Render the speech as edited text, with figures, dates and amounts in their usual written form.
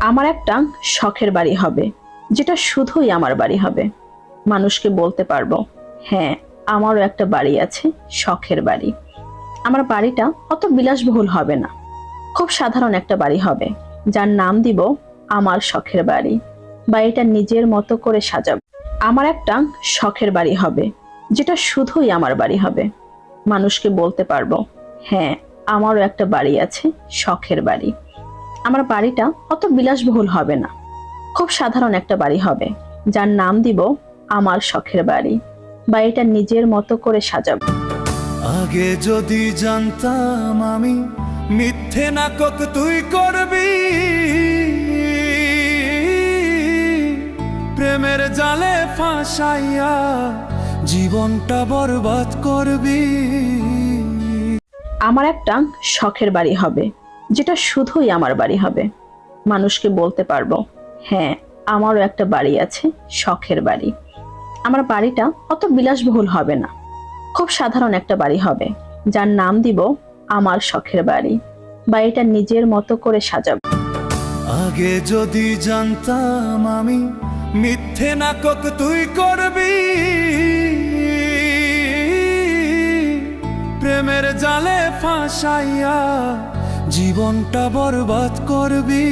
আমার একটা শখের বাড়ি হবে, যেটা শুধুই আমার বাড়ি হবে। মানুষকে বলতে পারবো, হ্যাঁ, আমারও একটা বাড়ি আছে, শখের বাড়ি। আমার বাড়িটা অত বিলাসবহুল হবে না, খুব সাধারণ একটা বাড়ি হবে, যার নাম দিব আমার শখের বাড়ি। বাড়িটা নিজের মতো করে সাজাবো। আমার একটা শখের বাড়ি হবে, যেটা শুধুই আমার বাড়ি হবে। মানুষকে বলতে পারবো, হ্যাঁ, আমারও একটা বাড়ি আছে, শখের বাড়ি। আমার বাড়িটা অত বিলাসবহুল হবে না, খুব সাধারণ একটা বাড়ি হবে, যার নাম দিব আমার শখের বাড়ি। বাড়িটা নিজের মতো করে সাজাবো। আগে যদি জানতাম আমি মিথ্যে নাটক তুই করবি, প্রেমের জালে ফাঁসাইয়া জীবনটা বরবাদ করবি। আমার একটা শখের বাড়ি হবে, যেটা শুধুই আমার বাড়ি হবে। মানুষকে বলতে পারবো, হ্যাঁ, আমারও একটা বাড়ি আছে, শখের বাড়ি। আমার বাড়িটা অত বিলাসবহুল হবে না, খুব সাধারণ একটা বাড়ি হবে, যার নাম দিব আমার শখের বাড়ি। বাড়িটা নিজের মতো করে সাজাবো। আগে যদি জানতাম আমি মিথ্যে নাটক তুই করবি, প্রেমের জালে ফাঁসাইয়া জীবনটা বরবাদ করবি।